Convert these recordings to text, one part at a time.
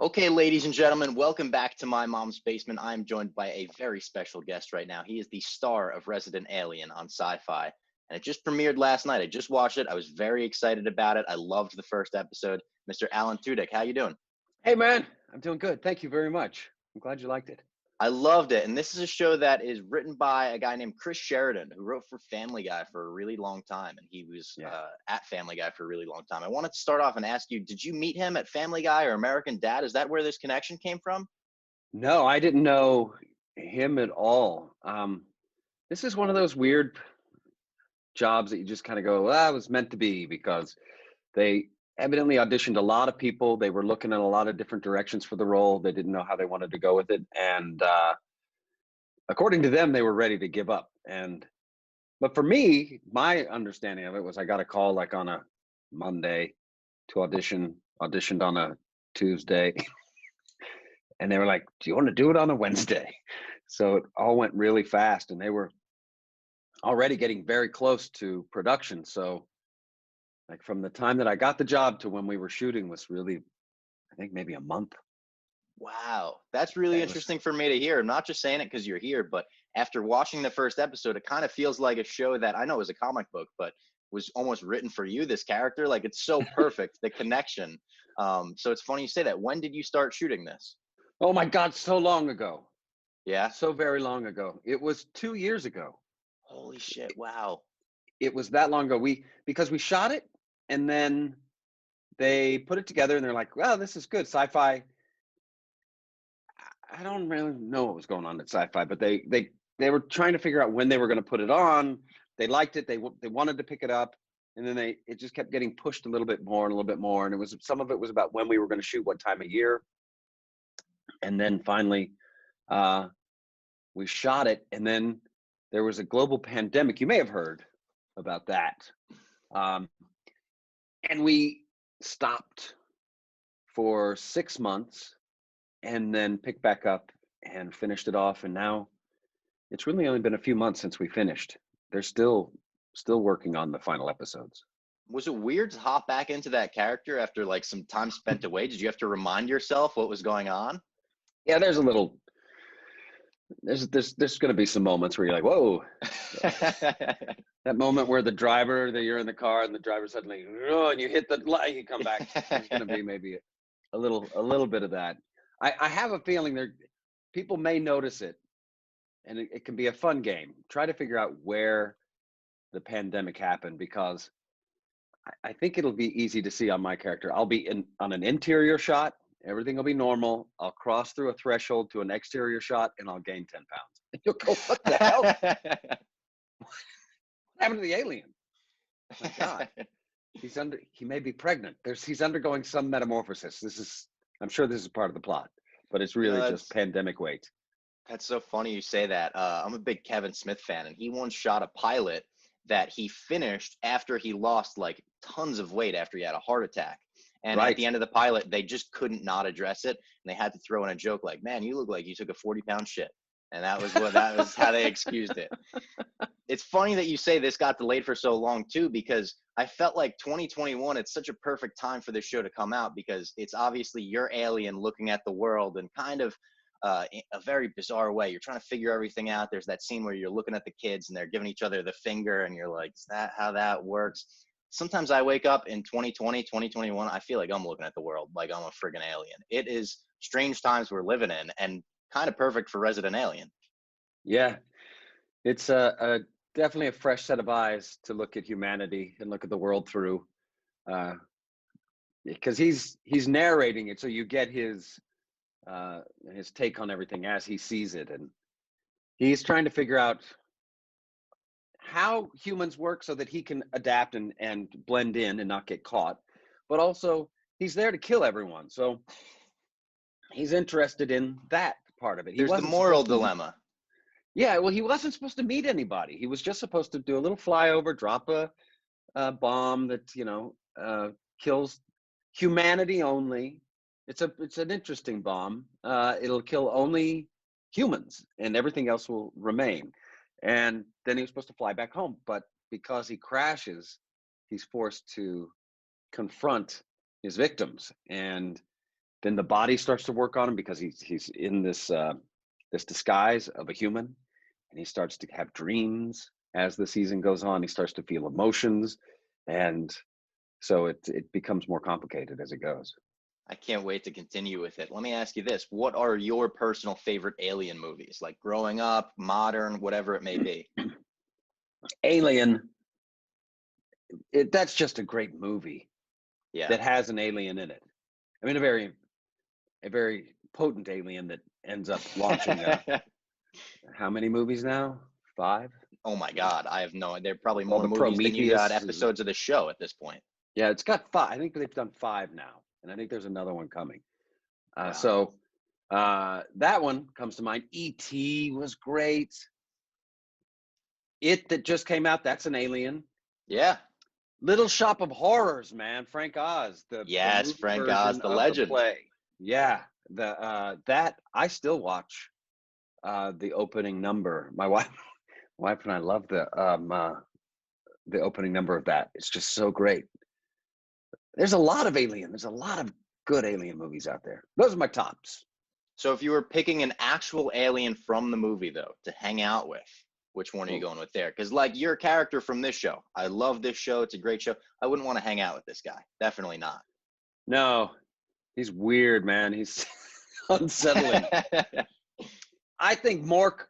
Okay, ladies and gentlemen, welcome back to My Mom's Basement. I'm joined by a very special guest right now. He is the star of Resident Alien on Sci-Fi, and it just premiered last night. I just watched it. I was very excited about it. I loved the first episode. Mr. Alan Tudyk, how you doing? Hey man, I'm doing good. Thank you very much. I'm glad you liked it. I loved it, and this is a show that is written by a guy named Chris Sheridan, who wrote for Family Guy for a really long time, and he was Yeah. at Family Guy for a really long time. I wanted to start off and ask you, did you meet him at Family Guy or American Dad? Is that where this connection came from? No, I didn't know him at all. This is one of those weird jobs that you just kind of go, "Ah, it was meant to be," because they evidently auditioned a lot of people. They were looking at a lot of different directions for the role. They didn't know how they wanted to go with it, and according to them, they were ready to give up. But for me, my understanding of it was I got a call like on a Monday to audition. Auditioned on a Tuesday. And they were like, "Do you want to do it on a Wednesday?" So it all went really fast, and they were already getting very close to production. So, like, from the time that I got the job to when we were shooting was really, I think, maybe a month. Wow, that's really It was, interesting for me to hear. I'm not just saying it because you're here, but after watching the first episode, it kind of feels like a show that I know is a comic book, but was almost written for you, this character. Like it's so perfect, the connection. So it's funny you say that. When did you start shooting this? oh my God, so long ago, Yeah. so very long ago. It was 2 years ago. Holy shit. Wow. It was that long ago. Because we shot it, and then they put it together, and they're like, "Well, this is good sci-fi." I don't really know what was going on at Sci-Fi, but they were trying to figure out when they were going to put it on. They liked it. They wanted to pick it up, and then it just kept getting pushed a little bit more and a little bit more. And it was some of it was about when we were going to shoot, what time of year, and then finally, uh, we shot it. And then there was a global pandemic. You may have heard about that, um, and we stopped for 6 months, and then picked back up and finished it off. And now it's really only been a few months since we finished. They're still working on the final episodes. Was it weird to hop back into that character after like some time spent away? Did you have to remind yourself what was going on? Yeah, there's a little there's going to be some moments where you're like, "Whoa." That moment where that you're in the car and the driver suddenly, oh, and you hit the light, you come back. There's going to be maybe a little bit of that. I have a feeling there people may notice it, and it can be a fun game. Try to figure out where the pandemic happened, because I think it'll be easy to see on my character. I'll be on an interior shot. Everything will be normal. I'll cross through a threshold to an exterior shot, and I'll gain 10 pounds. And you'll go, "What the hell? What happened to the alien?" Oh my God. He may be pregnant. He's undergoing some metamorphosis. I'm sure this is part of the plot, but it's You know, really just that's pandemic weight. That's so funny you say that. I'm a big Kevin Smith fan, and he once shot a pilot that he finished after he lost like tons of weight after he had a heart attack. And at the Right. end of the pilot, they just couldn't not address it, and they had to throw in a joke like, "Man, you look like you took a 40-pound shit," and that was how they excused it. It's funny that you say this got delayed for so long too, because I felt like 2021, it's such a perfect time for this show to come out because it's obviously your alien looking at the world and kind of in a very bizarre way. You're trying to figure everything out. There's that scene where you're looking at the kids and they're giving each other the finger and you're like, is that how that works? Sometimes I wake up in 2020, 2021, I feel like I'm looking at the world like I'm a friggin' alien. It is strange times we're living in and kind of perfect for Resident Alien. Yeah. It's a definitely a fresh set of eyes to look at humanity and look at the world through, uh, because he's narrating it, so you get his take on everything as he sees it, and he's trying to figure out how humans work so that he can adapt and blend in and not get caught. But also, he's there to kill everyone, so he's interested in that part of it. He There's the wasn't moral supposed to. dilemma. Yeah, well, he wasn't supposed to meet anybody. He was just supposed to do a little flyover, drop a bomb that kills humanity only. It's an interesting bomb. It'll kill only humans, and everything else will remain. And then he was supposed to fly back home, but because he crashes, he's forced to confront his victims, and then the body starts to work on him because he's in this this disguise of a human, and he starts to have dreams as the season goes on. He starts to feel emotions, and so it becomes more complicated as it goes. I can't wait to continue with it. Let me ask you this. What are your personal favorite Alien movies? Like growing up, modern, whatever it may be. Alien, that's just a great movie Yeah. that has an alien in it. I mean, a very potent alien that ends up launching how many movies now? 5? Oh my God. I have no, they're probably All more the movies than you got Prometheus. episodes of the show at this point. Yeah, it's got 5. I think they've done 5 now, and I think there's another one coming. Wow. So that one comes to mind. E.T. was great. It that just came out, that's an alien. Yeah. Little Shop of Horrors, man. Frank Oz, the Yes, movie Frank Oz, version the of the legend. play. Yeah, that I still watch the opening number. My wife and I love the opening number of that. It's just so great. There's a lot of Alien. There's a lot of good Alien movies out there. Those are my tops. So if you were picking an actual alien from the movie, though, to hang out with, which one are you Oh, going with there? Because, like, you're a character from this show. I love this show. It's a great show. I wouldn't want to hang out with this guy. Definitely not. no, he's weird, man. He's unsettling. I think Mork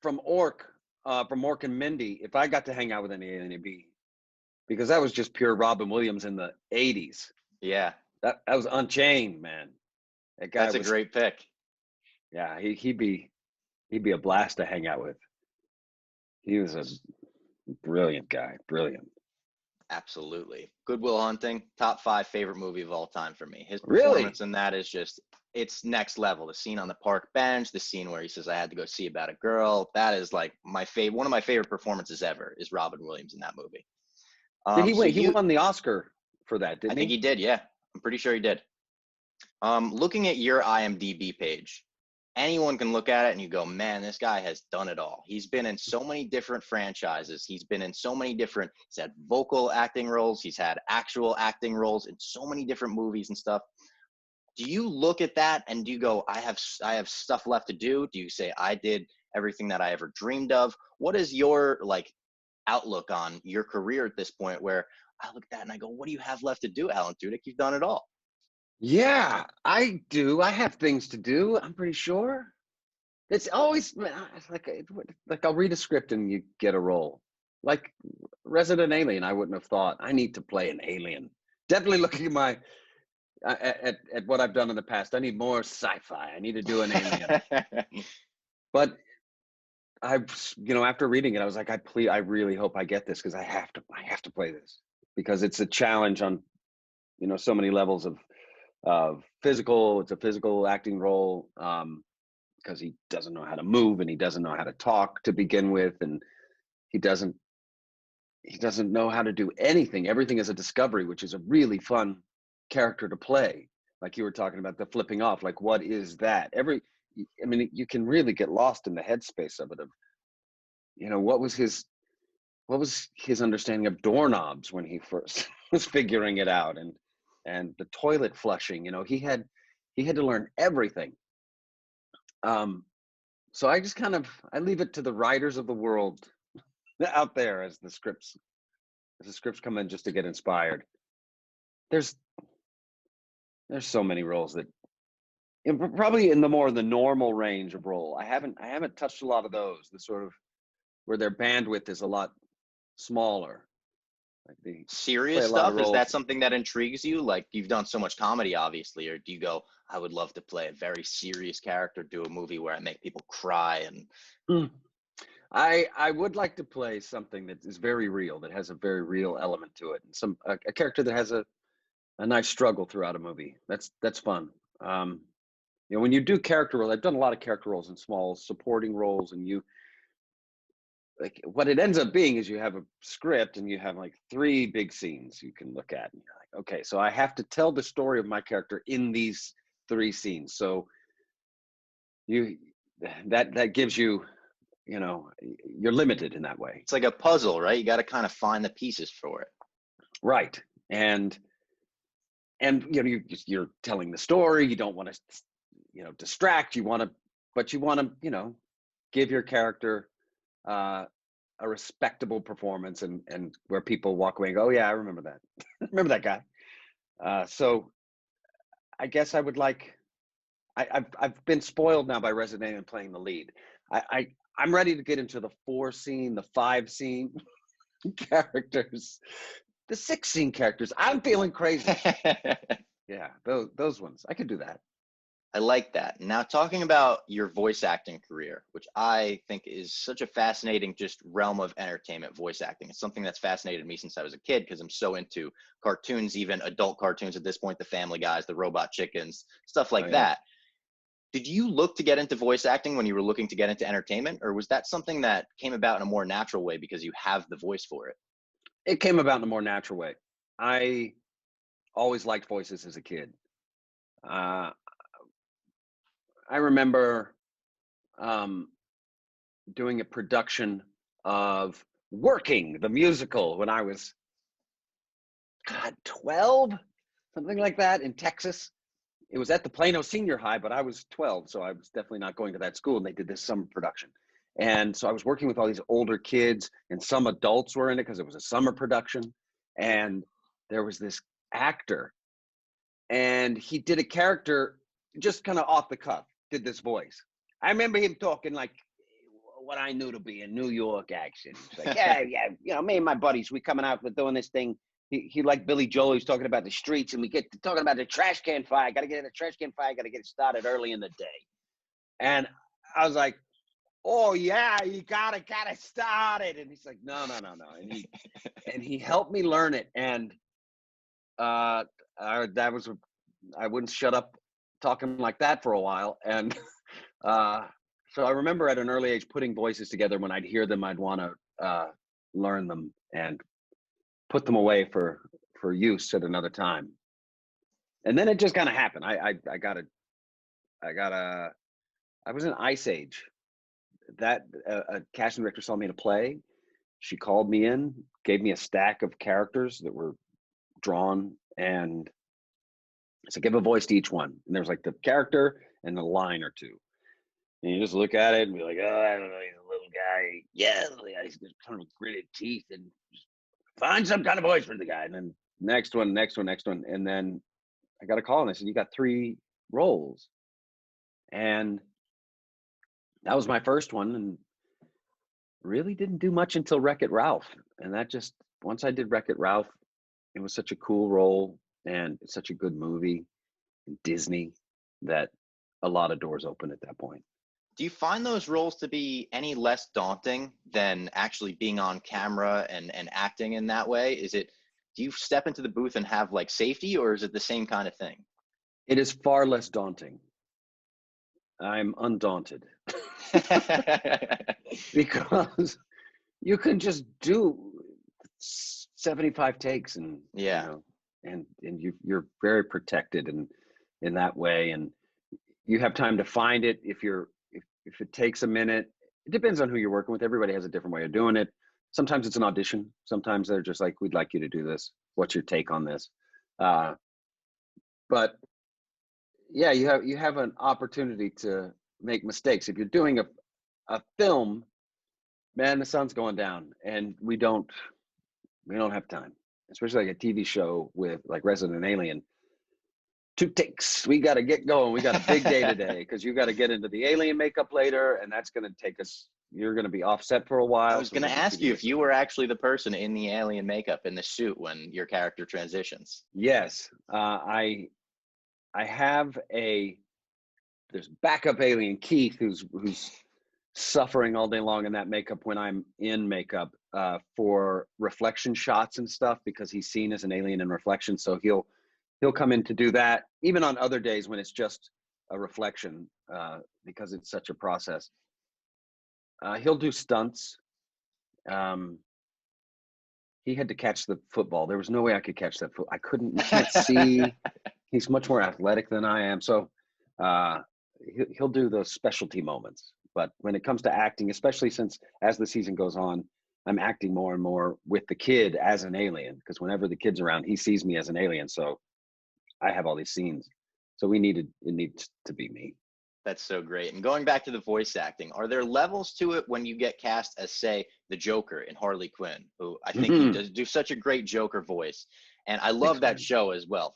from Mork and Mindy, if I got to hang out with any alien, it'd be because that was just pure Robin Williams in the 80s. Yeah, That was Unchained, man. That guy that's a was great pick. yeah, he'd be a blast to hang out with. He was a brilliant guy, brilliant. Absolutely. Good Will Hunting, top 5 favorite movie of all time for me. His Really? performance in that is just, it's next level. The scene on the park bench, the scene where he says, I had to go see about a girl. That is like one of my favorite performances ever is Robin Williams in that movie. Did he So win? He won the Oscar for that, I didn't think he did. Yeah, I'm pretty sure he did. Looking at your IMDb page, anyone can look at it and you go, man, this guy has done it all. He's been in so many different franchises. He's been in so many different, he's had vocal acting roles. He's had actual acting roles in so many different movies and stuff. Do you look at that and do you go, I have stuff left to do? Do you say, I did everything that I ever dreamed of? What is your like outlook on your career at this point where I look at that and I go, what do you have left to do, Alan Tudyk? You've done it all. Yeah, I do. I have things to do. I'm pretty sure. It's always like I'll read a script and you get a role. Like Resident Alien, I wouldn't have thought I need to play an alien. Definitely looking at my at what I've done in the past. I need more sci-fi. I need to do an alien. But after reading it, I was like, I really hope I get this because I have to play this because it's a challenge on, so many levels of physical. It's a physical acting role because he doesn't know how to move and he doesn't know how to talk to begin with, and he doesn't know how to do anything. Everything is a discovery, which is a really fun character to play. Like you were talking about the flipping off, like what is that? You can really get lost in the headspace of it. Of, what was his understanding of doorknobs when he first was figuring it out, and the toilet flushing. He had to learn everything. So I just I leave it to the writers of the world out there as the scripts come in just to get inspired. There's so many roles that probably in the normal range of role. I haven't touched a lot of those, the sort of where their bandwidth is a lot smaller. Like they play Serious a lot of stuff, is roles. that something that intrigues you? Like, you've done so much comedy, obviously, or do you go, I would love to play a very serious character, do a movie where I make people cry? And I would like to play something that is very real, that has a very real element to it, and a character that has a nice struggle throughout a movie. That's fun. When you do character roles, I've done a lot of character roles and small supporting roles, and like what it ends up being is you have a script and you have like 3 big scenes you can look at, and you're like, okay, so I have to tell the story of my character in these 3 scenes. So that gives you, you're limited in that way. it's like a puzzle, right? You got to kind of find the pieces for it. Right. And and you're telling the story. You don't want to, distract. But you want to, give your character a respectable performance, and where people walk away and go, oh yeah, I remember that. Remember that guy. So I guess I would like. I've been spoiled now by Resident Alien playing the lead. I'm ready to get into the 4-scene, the 5-scene characters, the 6-scene characters. I'm feeling crazy. Yeah, those ones. I could do that. I like that. Now, talking about your voice acting career, which I think is such a fascinating just realm of entertainment, voice acting. It's something that's fascinated me since I was a kid because I'm so into cartoons, even adult cartoons at this point, the Family Guys, the Robot Chickens, stuff like that. Did you look to get into voice acting when you were looking to get into entertainment, or was that something that came about in a more natural way because you have the voice for it? It came about in a more natural way. I always liked voices as a kid. I remember doing a production of Working, the musical, when I was 12, something like that, in Texas. It was at the Plano Senior High, but I was 12, so I was definitely not going to that school, and they did this summer production. And so I was working with all these older kids, and some adults were in it because it was a summer production. And there was this actor, and he did a character just kind of off the cuff, did this voice. I remember him talking like what I knew to be a New York accent. It's like, yeah, me and my buddies, we coming out, we're doing this thing. He like Billy Joel, he's talking about the streets, and we get to talking about the trash can fire. Got to get in the trash can fire. Got to get it started early in the day. And I was like, oh yeah, you gotta start it. And he's like, no. And he helped me learn it. And I wouldn't shut up talking like that for a while. And so I remember at an early age putting voices together. When I'd hear them, I'd want to learn them and put them away for use at another time. And then it just kind of happened. I was in Ice Age. That a casting director saw me in a play. She called me in, gave me a stack of characters that were drawn, and so give a voice to each one. And there's like the character and a line or two. And you just look at it and be like, oh, I don't know, he's a little guy. Yeah, he's got kind of gritted teeth, and find some kind of voice for the guy. And then next one. And then I got a call and they said, you got 3 roles. And that was my first one, and really didn't do much until Wreck-It Ralph. And that just, once I did Wreck-It Ralph, it was such a cool role and it's such a good movie, Disney, that a lot of doors opened at that point. Do you find those roles to be any less daunting than actually being on camera and acting in that way? Do you step into the booth and have like safety, or is it the same kind of thing? It is far less daunting. I'm undaunted. Because you can just do 75 takes and and you're very protected in that way, and you have time to find it. If it takes a minute, it depends on who you're working with. Everybody has a different way of doing it. Sometimes it's an audition. Sometimes they're just like, we'd like you to do this. What's your take on this? But yeah, you have an opportunity to make mistakes. If you're doing a film, man, the sun's going down, and we don't have time, especially like a TV show with like Resident Alien. 2 takes. We got to get going. We got a big day today because you got to get into the alien makeup later, and that's going to take us. You're going to be offset for a while. I was going to ask you if you were actually the person in the alien makeup in the suit when your character transitions. Yes, I have there's backup alien Keith who's suffering all day long in that makeup when I'm in makeup for reflection shots and stuff, because he's seen as an alien in reflection. So he'll come in to do that, even on other days when it's just a reflection, because it's such a process. He'll do stunts. He had to catch the football. There was no way I could catch that I couldn't. You can't see. He's much more athletic than I am. So he'll do those specialty moments. But when it comes to acting, especially since as the season goes on, I'm acting more and more with the kid as an alien, because whenever the kid's around, he sees me as an alien. So I have all these scenes. So it needs to be me. That's so great. And going back to the voice acting, are there levels to it when you get cast as, say, the Joker in Harley Quinn, who I think you do such a great Joker voice. And I love that show as well.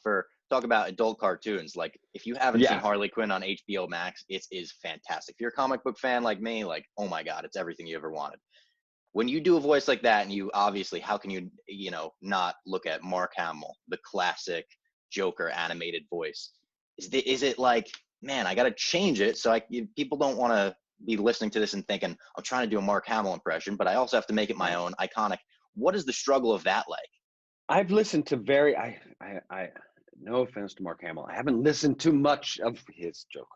Talk about adult cartoons. Like, if you haven't seen Harley Quinn on HBO Max, it is fantastic. If you're a comic book fan like me, like, oh my God, it's everything you ever wanted. When you do a voice like that, and you obviously, how can you, not look at Mark Hamill, the classic Joker animated voice? Is it like, man, I got to change it so people don't want to be listening to this and thinking I'm trying to do a Mark Hamill impression, but I also have to make it my own, iconic. What is the struggle of that like? I've listened to I no offense to Mark Hamill, I haven't listened to much of his Joker.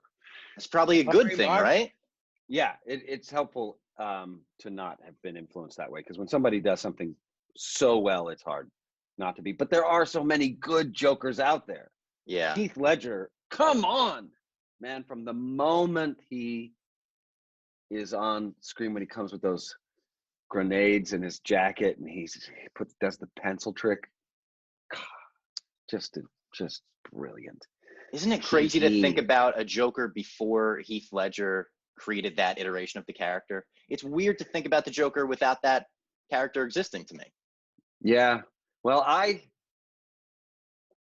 It's probably a good thing, right? Yeah, it's helpful to not have been influenced that way, because when somebody does something so well, it's hard not to be. But there are so many good Jokers out there. Yeah. Heath Ledger, come on, man, from the moment he is on screen, when he comes with those grenades in his jacket and he does the pencil trick, just brilliant. Isn't it crazy to think about a Joker before Heath Ledger created that iteration of the character? It's weird to think about the Joker without that character existing to me. Yeah. Well,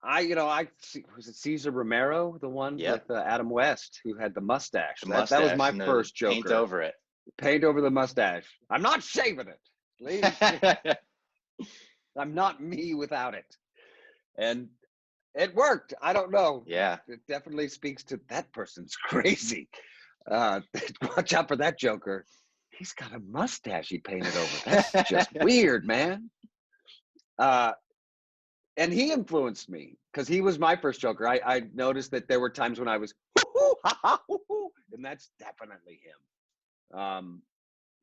was it Cesar Romero, the one with Adam West, who had the mustache? That was my first Joker. Paint over it. Paint over the mustache. I'm not shaving it, please. I'm not me without it. And it worked. I don't know. Yeah. It definitely speaks to that person's crazy. Watch out for that Joker. He's got a mustache he painted over. That's just weird, man. And he influenced me because he was my first Joker. I noticed that there were times when I was, and that's definitely him.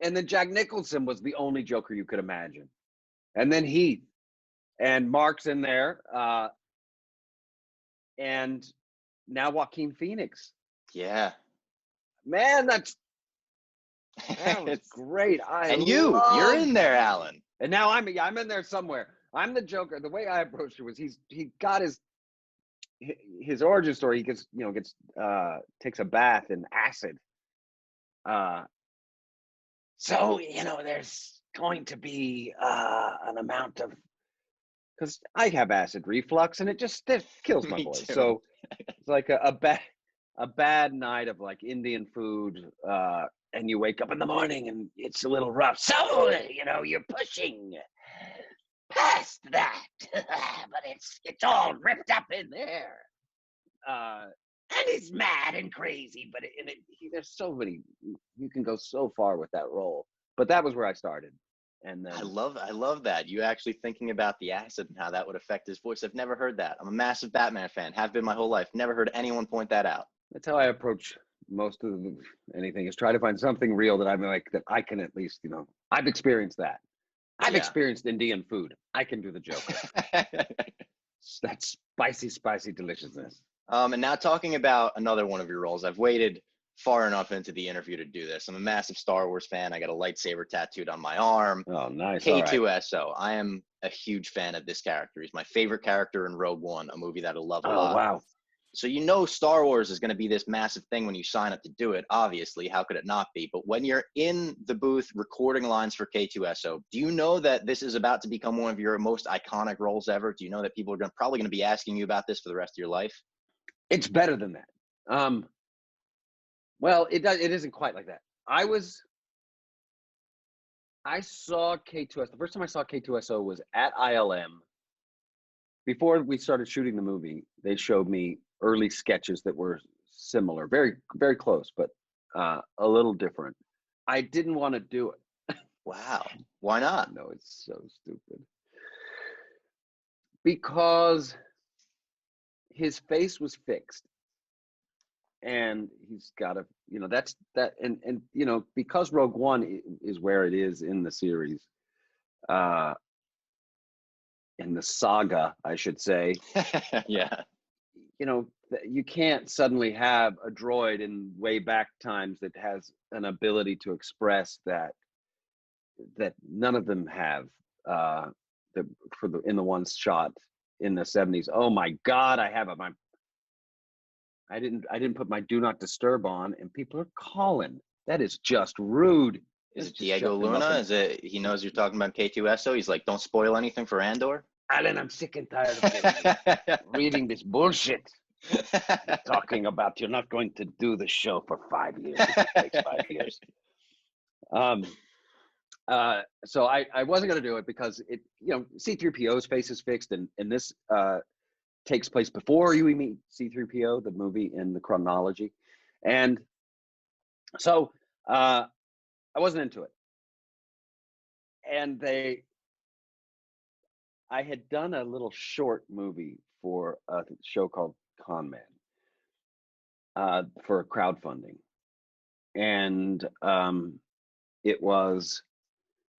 And then Jack Nicholson was the only Joker you could imagine. And then Heath and Mark's in there. And now Joaquin Phoenix. Yeah. Man, that was great. You're in there, Alan. And now I'm in there somewhere. I'm the Joker. The way I approached it was he got his origin story. He takes a bath in acid. So there's going to be an amount of, because I have acid reflux and it kills my voice. So it's like a bad night of like Indian food, and you wake up in the morning and it's a little rough. So you're pushing past that, but it's all ripped up in there. And he's mad and crazy, but there's so many. You can go so far with that role. But that was where I started. And then I love that. You actually thinking about the acid and how that would affect his voice. I've never heard that. I'm a massive Batman fan. Have been my whole life. Never heard anyone point that out. That's how I approach most of anything, is try to find something real that I'm like, that I can at least, I've experienced that. I've experienced Indian food. I can do the Joker. That's spicy deliciousness. And now talking about another one of your roles, I've waited far enough into the interview to do this. I'm a massive Star Wars fan. I got a lightsaber tattooed on my arm. Oh, nice. K-2SO. I am a huge fan of this character. He's my favorite character in Rogue One, a movie that I love a lot. Oh, wow. So Star Wars is going to be this massive thing when you sign up to do it. Obviously, how could it not be? But when you're in the booth recording lines for K-2SO, do you know that this is about to become one of your most iconic roles ever? Do you know that people are probably going to be asking you about this for the rest of your life? It's better than that. Well, it isn't quite like that. I saw K-2SO. The first time I saw K-2SO was at ILM. Before we started shooting the movie, they showed me early sketches that were similar, very, very close, but a little different. I didn't want to do it. Wow. Why not? No, it's so stupid. Because his face was fixed. And he's got and because Rogue One is where it is in the series, in the saga, I should say. Yeah. You can't suddenly have a droid in way back times that has an ability to express that none of them have, in the one shot in the 70s. Oh my God, I didn't put my do not disturb on, and people are calling. That is just rude. Is it Just Diego shoved him up Luna? in. Is it he knows you're talking about K-2SO? He's like, don't spoil anything for Andor. Alan, I'm sick and tired of reading this bullshit. Talking about you're not going to do the show for 5 years. It takes 5 years. So I wasn't going to do it because it, C-3PO's face is fixed, and this takes place before you meet C-3PO, the movie in the chronology, and so I wasn't into it. And I had done a little short movie for a show called Con Man for crowdfunding, and it was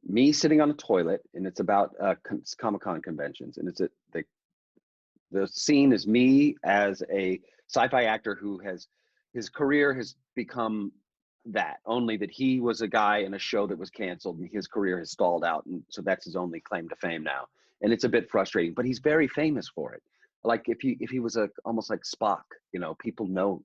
me sitting on a toilet, and it's about Comic-Con conventions, and the scene is me as a sci-fi actor who his career has become that, only that he was a guy in a show that was canceled and his career has stalled out, and so that's his only claim to fame now, and it's a bit frustrating, but he's very famous for it. Like if he was almost like Spock, people know,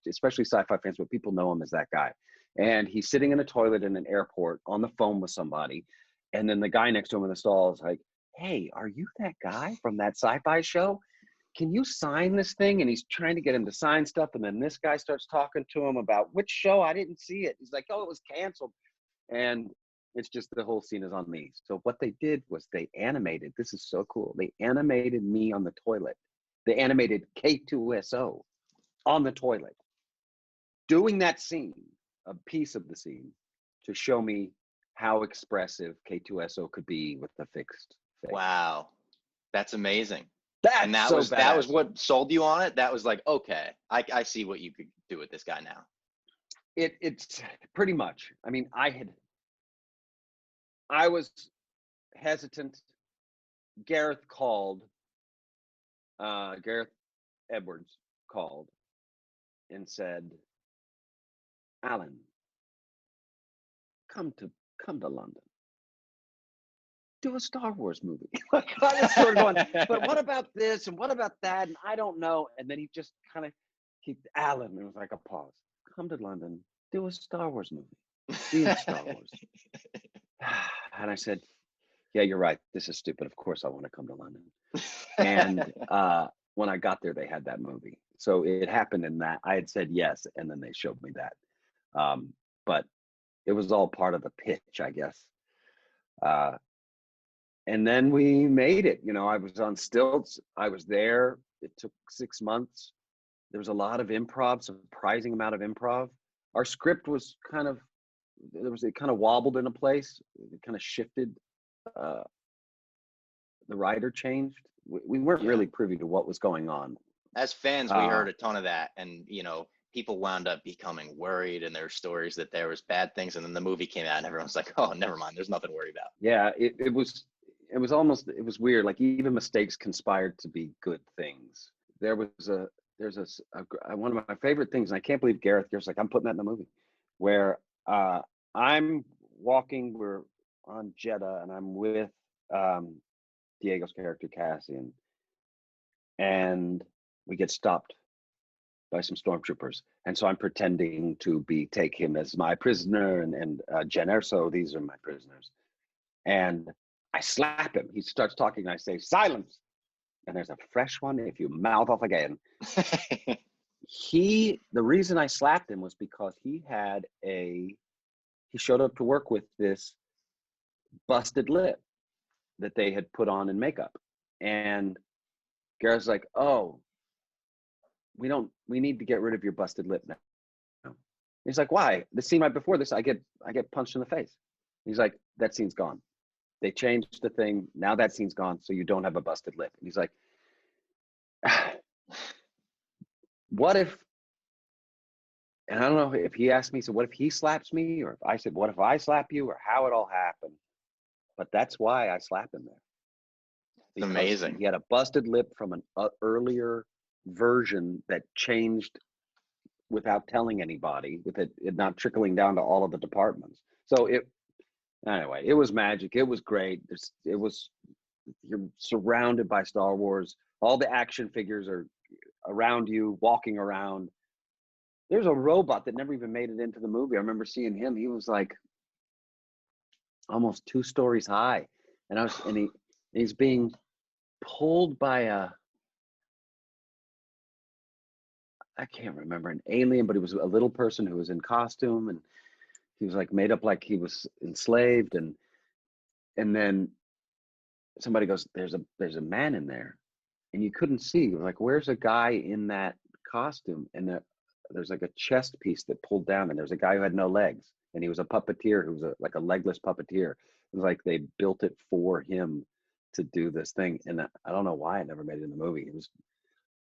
especially sci-fi fans, but people know him as that guy. And he's sitting in a toilet in an airport on the phone with somebody, and then the guy next to him in the stall is like, hey, are you that guy from that sci-fi show? Can you sign this thing? And he's trying to get him to sign stuff, and then this guy starts talking to him about which show. I didn't see it. He's like, oh, it was canceled. And it's just, the whole scene is on me. So what they did was they animated, this is so cool, they animated me on the toilet. They animated K-2SO on the toilet doing that scene, a piece of the scene, to show me how expressive K-2SO could be with the fixed face. Wow, that's amazing. And that was what sold you on it. That was like, okay, I see what you could do with this guy now. It's pretty much. I mean, I was hesitant. Gareth Edwards called and said, Alan, come to London. Do a Star Wars movie. I was sort of going, but what about this and what about that? And I don't know. And then he just kind of Alan, it was like a pause. Come to London, do a Star Wars movie. Be in Star Wars. And I said, yeah, you're right. This is stupid. Of course I want to come to London. And when I got there, they had that movie. So it happened in that. I had said yes, and then they showed me that. But it was all part of the pitch, I guess. And then we made it. I was on stilts. I was there. It took 6 months. There was a lot of improv, surprising amount of improv. Our script was it kind of wobbled in a place. It kind of shifted. The writer changed. We weren't really privy to what was going on. As fans, we heard a ton of that, and people wound up becoming worried in their stories that there was bad things, and then the movie came out, and everyone's like, "Oh, never mind. There's nothing to worry about." Yeah, it was weird. Like even mistakes conspired to be good things. There's one of my favorite things, and I can't believe Gareth like, I'm putting that in the movie, where I'm walking. We're on Jeddah, and I'm with Diego's character Cassian, and we get stopped by some stormtroopers, and so I'm pretending to take him as my prisoner, and K-2SO, these are my prisoners, and I slap him. He starts talking, and I say, "Silence!" And there's a fresh one if you mouth off again. The reason I slapped him was because he showed up to work with this busted lip that they had put on in makeup, and Gareth's like, "Oh, we need to get rid of your busted lip now." He's like, "Why? The scene right before this, I get punched in the face." He's like, "That scene's gone. They changed the thing. Now that scene's gone, so you don't have a busted lip." And he's like, what if, and I don't know if he asked me, so what if he slaps me? Or if I said, what if I slap you? Or how it all happened. But that's why I slapped him there. It's amazing. He had a busted lip from an earlier version that changed without telling anybody, with it not trickling down to all of the departments. So anyway, it was magic. It was great. you're surrounded by Star Wars. All the action figures are around you, walking around. There's a robot that never even made it into the movie. I remember seeing him. He was like almost 2 stories high, and he's being pulled by I can't remember, an alien, but it was a little person who was in costume, and he was like made up like he was enslaved, and then somebody goes, there's a man in there, and you couldn't see, like, where's a guy in that costume? And there's like a chest piece that pulled down, and there's a guy who had no legs, and he was a puppeteer who was like a legless puppeteer. It was like they built it for him to do this thing, and I don't know why it never made it in the movie.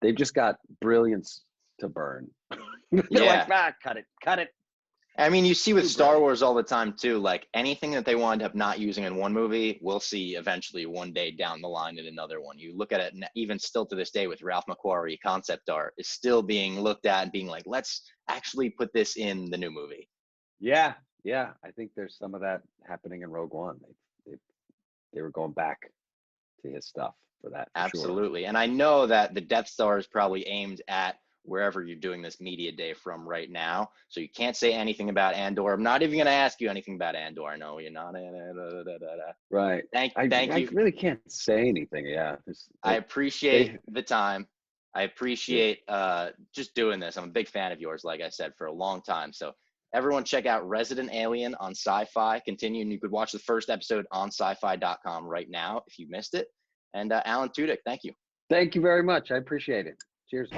They've just got brilliance to burn. They're Yeah. like, cut it. I mean, you see with Too Star brilliant. Wars all the time too, like anything that they wind up not using in one movie, we'll see eventually one day down the line in another one. You look at it, even still to this day with Ralph McQuarrie, concept art is still being looked at and being like, let's actually put this in the new movie. Yeah. I think there's some of that happening in Rogue One. They were going back to his stuff for that. For Absolutely. Sure. And I know that the Death Star is probably aimed at wherever you're doing this media day from right now. So you can't say anything about Andor. I'm not even going to ask you anything about Andor. I know you're not. Right. Thank I you. really can't say anything. Yeah. I appreciate the time. I appreciate just doing this. I'm a big fan of yours, like I said, for a long time. So everyone check out Resident Alien on Sci-Fi. Continue, and you could watch the first episode on sci-fi.com right now if you missed it. And Alan Tudyk, thank you. Thank you very much. I appreciate it. Cheers.